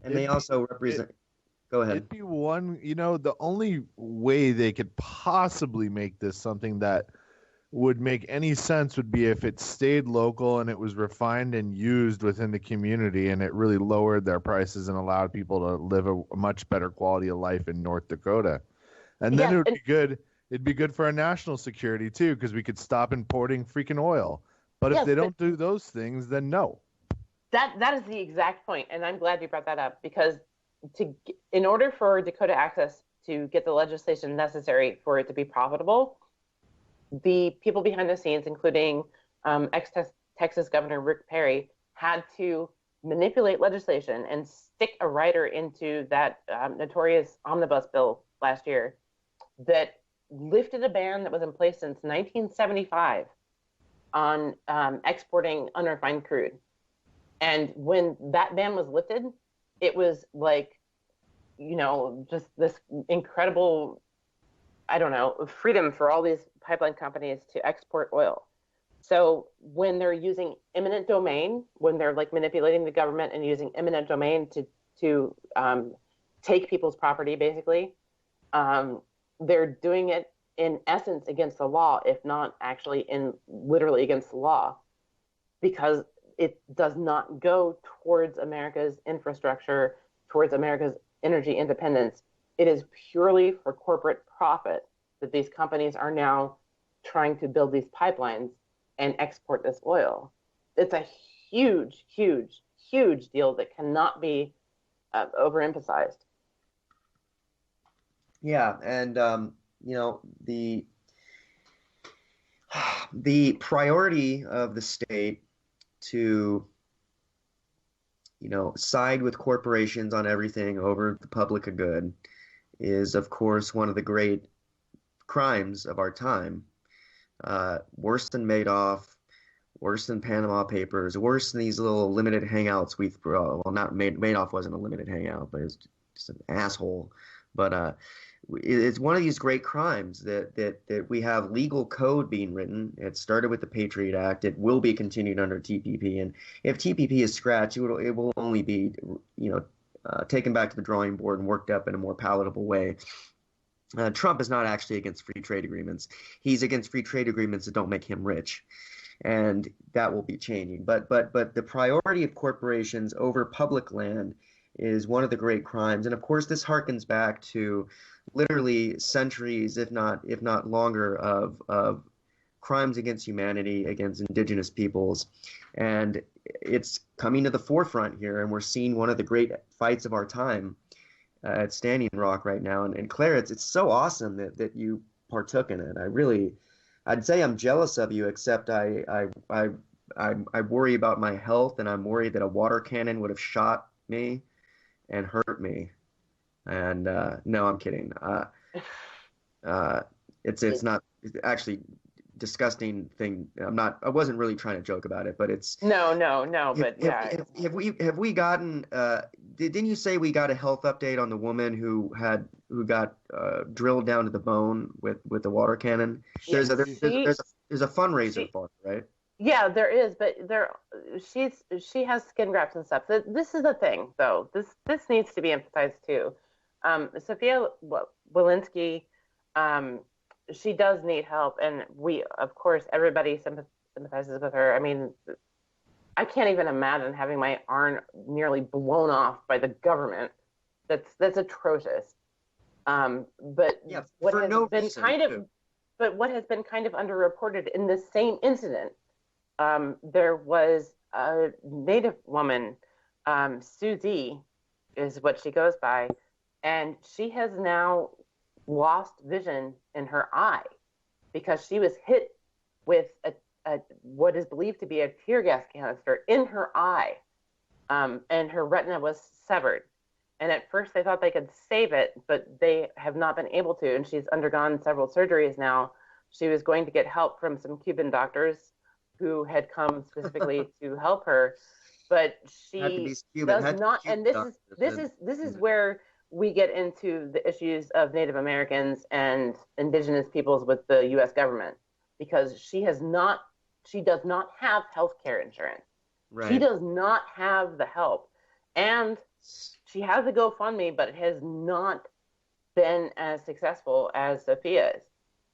S1: And they also represent. Go ahead.
S2: It'd be one, the only way they could possibly make this something that would make any sense would be if it stayed local and it was refined and used within the community, and it really lowered their prices and allowed people to live a much better quality of life in North Dakota. And then it would be good. It'd be good for our national security too, because we could stop importing freaking oil. But if they don't do those things, then no.
S3: That is the exact point, and I'm glad you brought that up, because in order for Dakota Access to get the legislation necessary for it to be profitable, the people behind the scenes, including ex-Texas Governor Rick Perry, had to manipulate legislation and stick a rider into that notorious omnibus bill last year that lifted a ban that was in place since 1975 on exporting unrefined crude. And when that ban was lifted, it was like, just this incredible, freedom for all these pipeline companies to export oil. So when they're using eminent domain, when they're like manipulating the government and using eminent domain to take people's property, basically, they're doing it in essence against the law, if not actually literally against the law, because it does not go towards America's infrastructure, towards America's energy independence. It is purely for corporate profit that these companies are now trying to build these pipelines and export this oil. It's a huge, huge, huge deal that cannot be overemphasized.
S1: Yeah, and the priority of the state to side with corporations on everything over the public good is, of course, one of the great crimes of our time. Worse than Madoff, worse than Panama Papers, worse than these little limited hangouts we've, well, not Madoff wasn't a limited hangout, but it's just an asshole. But it's one of these great crimes that we have legal code being written. It started with the Patriot Act. It will be continued under TPP, and if TPP is scratched, it will only be, taken back to the drawing board and worked up in a more palatable way. Trump is not actually against free trade agreements. He's against free trade agreements that don't make him rich, and that will be changing. But the priority of corporations over public land is one of the great crimes, and of course this harkens back to literally centuries, if not longer, of crimes against humanity, against indigenous peoples, and it's coming to the forefront here, and we're seeing one of the great fights of our time at Standing Rock right now. And Claire, it's so awesome that you partook in it. I'd say I'm jealous of you, except I worry about my health, and I'm worried that a water cannon would have shot me and hurt me. And no, I'm kidding. It's not actually disgusting thing. I wasn't really trying to joke about it, but it's
S3: no, but yeah.
S1: Have we gotten didn't you say we got a health update on the woman who got drilled down to the bone with the water cannon? There's a fundraiser for it, right?
S3: Yeah, there is, but she has skin grafts and stuff. This is the thing, though. This needs to be emphasized too. Sophia Walensky, she does need help, and of course, everybody sympathizes with her. I mean, I can't even imagine having my arm nearly blown off by the government. That's atrocious. But
S1: yeah,
S3: what
S1: for
S3: has
S1: no
S3: been
S1: reason,
S3: kind of,
S1: too.
S3: but what has been kind of underreported in this same incident, there was a Native woman, Susie, is what she goes by, and she has now lost vision in her eye because she was hit with a what is believed to be a tear gas canister in her eye, and her retina was severed. And at first they thought they could save it, but they have not been able to, and she's undergone several surgeries now. She was going to get help from some Cuban doctors who had come specifically to help her, but she does not. And this is where we get into the issues of Native Americans and indigenous peoples with the U.S. government, because she does not have health care insurance.
S1: Right.
S3: She does not have the help, and she has a GoFundMe, but it has not been as successful as Sophia's.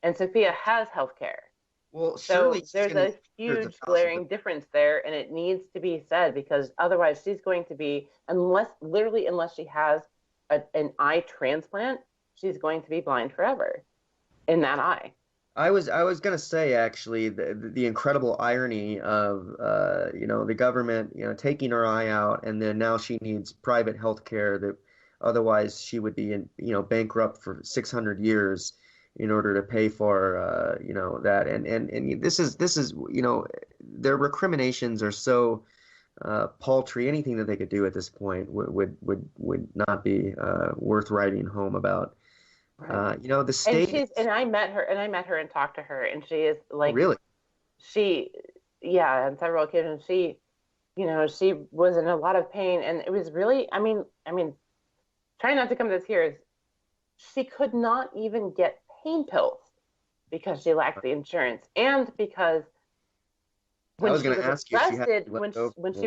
S3: And Sophia has health care.
S1: Well,
S3: so there's a huge glaring difference there, and it needs to be said, because otherwise she's going to be, unless she has an eye transplant, she's going to be blind forever in that eye.
S1: I was gonna say, actually, the incredible irony of the government taking her eye out, and then now she needs private health care that otherwise she would be bankrupt for 600 years in order to pay for that, and this is their recriminations are so paltry. Anything that they could do at this point would not be worth writing home about. The state.
S3: And I met her and talked to her, and she is like,
S1: really,
S3: on several occasions she was in a lot of pain, and it was really, I mean, trying not to come to tears, she could not even get pain pills because she lacked the insurance, and because when she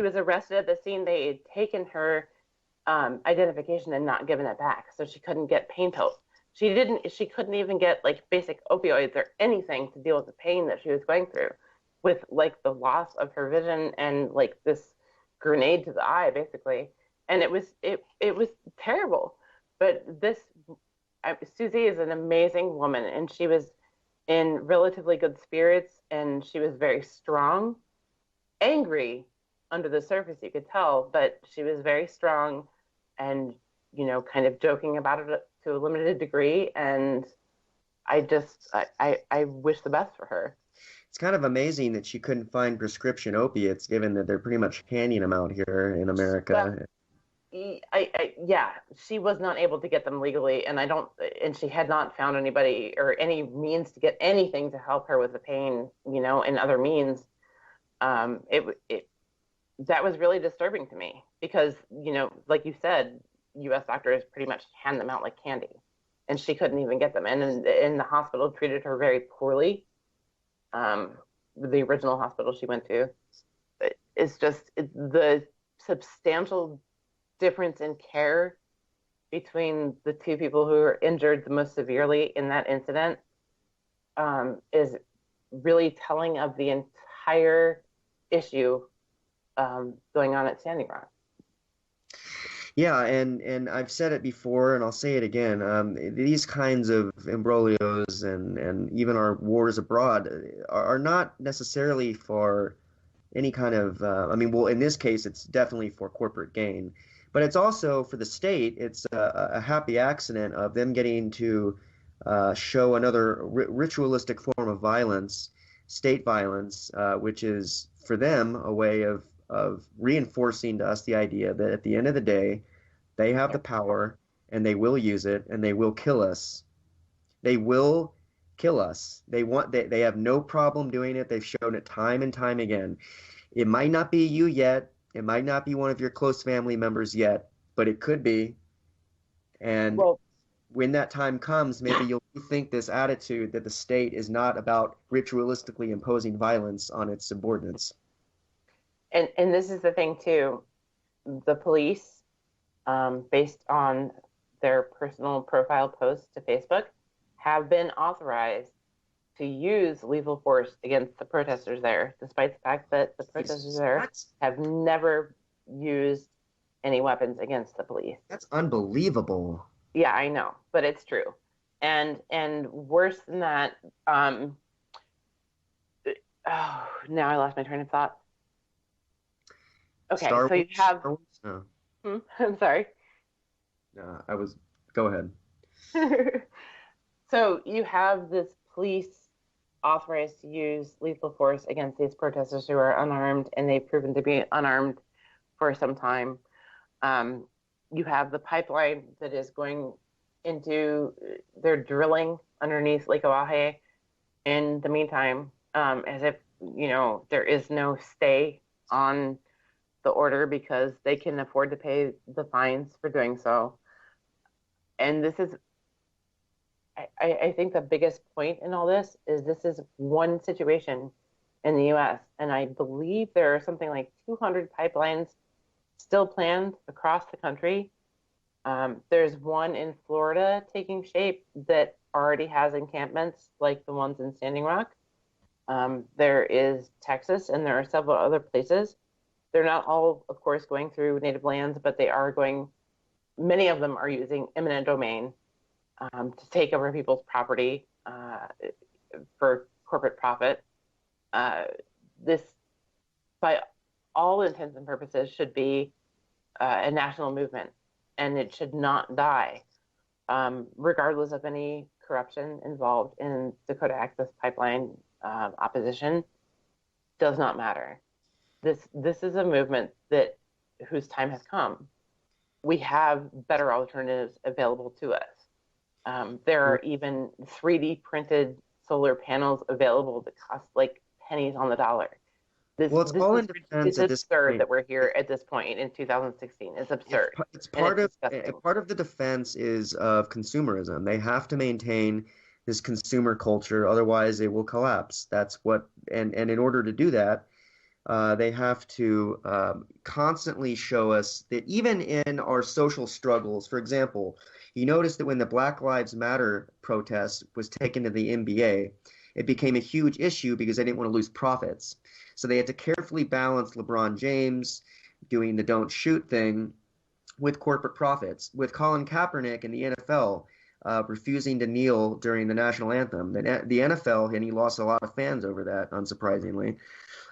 S3: was arrested at the scene, they had taken her identification and not given it back, so she couldn't get pain pills. She couldn't even get like basic opioids or anything to deal with the pain that she was going through, with like the loss of her vision and like this grenade to the eye, basically. And it was terrible. But Susie is an amazing woman, and she was in relatively good spirits, and she was very strong, angry under the surface, you could tell, but she was very strong and kind of joking about it to a limited degree, and I wish the best for her.
S1: It's kind of amazing that she couldn't find prescription opiates, given that they're pretty much handing them out here in America. She was not able to get them legally, and she had not found anybody or any means to get anything to help her with the pain, and other means.
S3: It that was really disturbing to me because, like you said, U.S. doctors pretty much hand them out like candy, and she couldn't even get them. And the hospital treated her very poorly. Um, the original hospital she went to. It's just the substantial difference in care between the two people who were injured the most severely in that incident is really telling of the entire issue going on at Standing Rock.
S1: Yeah, and I've said it before, and I'll say it again. These kinds of imbroglios and even our wars abroad are not necessarily for any kind of. I mean, well, in this case, it's definitely for corporate gain, but it's also for the state. It's a happy accident of them getting to show another ritualistic form of violence, state violence, which is for them a way of reinforcing to us the idea that at the end of the day, they have the power and they will use it and they will kill us. They will kill us. They have no problem doing it. They've shown it time and time again. It might not be you yet. It might not be one of your close family members yet, but it could be. And
S3: Well,
S1: when that time comes, maybe you'll think this attitude that the state is not about ritualistically imposing violence on its subordinates.
S3: and this is the thing too. The police, based on their personal profile posts to Facebook, have been authorized to use lethal force against the protesters there, despite the fact that the protesters there have never used any weapons against the police.
S1: That's unbelievable.
S3: Yeah, I know, but it's true. And worse than that, oh, now I lost my train of thought. Okay,
S1: Star
S3: so you
S1: Wars?
S3: have.
S1: Star Wars?
S3: I'm sorry.
S1: Go ahead.
S3: So you have this police authorized to use lethal force against these protesters who are unarmed, and they've proven to be unarmed for some time. You have the pipeline that is going into, they're drilling underneath Lake Oahe in the meantime, as if, there is no stay on the order because they can afford to pay the fines for doing so. And this is, I think the biggest point in all this is one situation in the US. And I believe there are something like 200 pipelines still planned across the country. There's one in Florida taking shape that already has encampments like the ones in Standing Rock. There is Texas, and there are several other places. They're not all, of course, going through native lands, but they are going, many of them are using eminent domain to take over people's property for corporate profit. This, by all intents and purposes, should be a national movement, and it should not die, regardless of any corruption involved in Dakota Access Pipeline opposition. Does not matter. This is a movement whose time has come. We have better alternatives available to us. There are even 3D printed solar panels available that cost like pennies on the dollar.
S1: It's all in defense at this
S3: absurd
S1: point.
S3: that we're here at this point in 2016. It's absurd.
S1: It's part of the defense is of consumerism. They have to maintain this consumer culture, otherwise it will collapse. That's what, and in order to do that, they have to constantly show us that even in our social struggles, for example, you notice that when the Black Lives Matter protest was taken to the NBA, it became a huge issue because they didn't want to lose profits. So they had to carefully balance LeBron James doing the don't shoot thing with corporate profits, with Colin Kaepernick in the NFL refusing to kneel during the national anthem. The NFL, and he lost a lot of fans over that, unsurprisingly.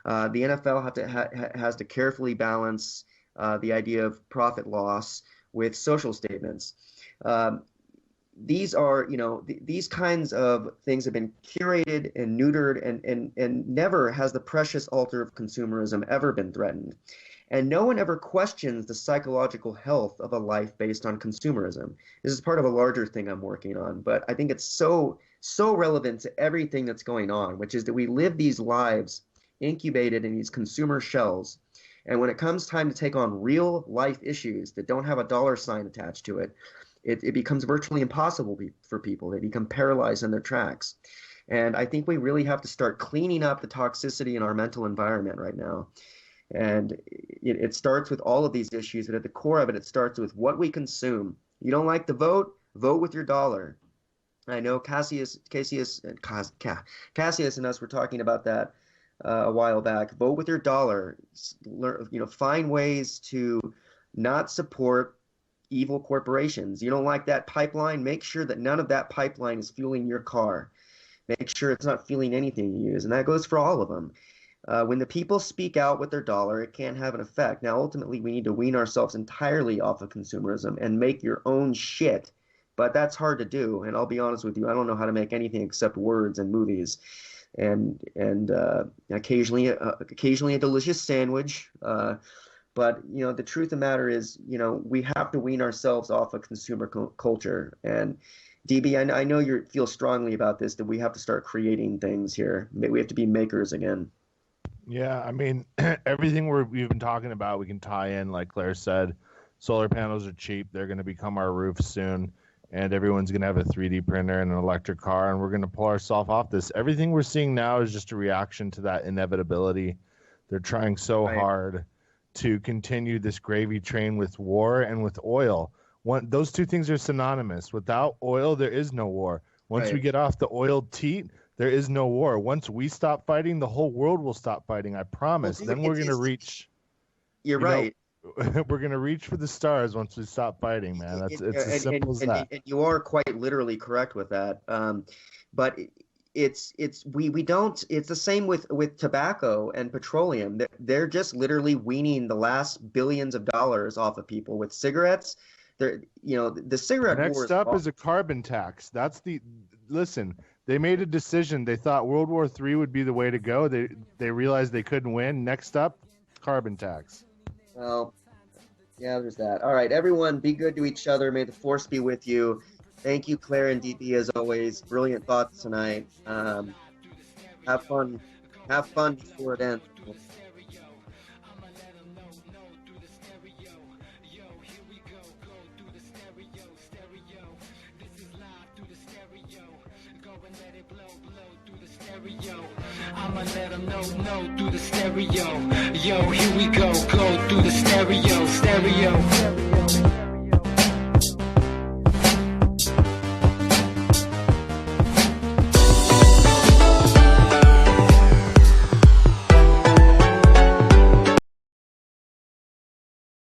S1: The NFL has to carefully balance the idea of profit loss with social statements. These are, these kinds of things have been curated and neutered, and never has the precious altar of consumerism ever been threatened. And no one ever questions the psychological health of a life based on consumerism. This is part of a larger thing I'm working on, but I think it's so relevant to everything that's going on, which is that we live these lives incubated in these consumer shells. And when it comes time to take on real life issues that don't have a dollar sign attached to it, it becomes virtually impossible for people. They become paralyzed in their tracks. And I think we really have to start cleaning up the toxicity in our mental environment right now. And it starts with all of these issues, and at the core of it, it starts with what we consume. You don't like the vote? Vote with your dollar. I know Cassius and us were talking about that a while back. Vote with your dollar. Find ways to not support evil corporations. You don't like that pipeline? Make sure that none of that pipeline is fueling your car. Make sure it's not fueling anything you use, and that goes for all of them. When the people speak out with their dollar, it can have an effect. Now, ultimately, we need to wean ourselves entirely off of consumerism and make your own shit. But that's hard to do, and I'll be honest with you, I don't know how to make anything except words and movies, and occasionally a delicious sandwich. But the truth of the matter is, we have to wean ourselves off of consumer culture. And DB, I know you feel strongly about this, that we have to start creating things here. We have to be makers again.
S2: Yeah, I mean, everything we've been talking about, we can tie in, like Claire said. Solar panels are cheap. They're going to become our roofs soon. And everyone's going to have a 3D printer and an electric car, and we're going to pull ourselves off this. Everything we're seeing now is just a reaction to that inevitability. They're trying so hard to continue this gravy train with war and with oil. Those two things are synonymous. Without oil, there is no war. Once we get off the oiled teat, there is no war. Once we stop fighting, the whole world will stop fighting. I promise. Then we're going to reach.
S1: You're right.
S2: We're going to reach for the stars once we stop fighting, man. It's as simple as that.
S1: And you are quite literally correct with that. But it's the same with tobacco and petroleum. They're just literally weaning the last billions of dollars off of people. With cigarettes, the cigarette war.
S2: Next up is a carbon tax. Listen, they made a decision. They thought World War III would be the way to go. They realized they couldn't win. Next up, carbon tax.
S1: Well, yeah, there's that. All right, everyone, be good to each other. May the force be with you. Thank you, Claire and DB, as always. Brilliant thoughts tonight. Have fun. Have fun before it ends.
S4: I'ma let them know through the stereo. Yo, here we go through the stereo.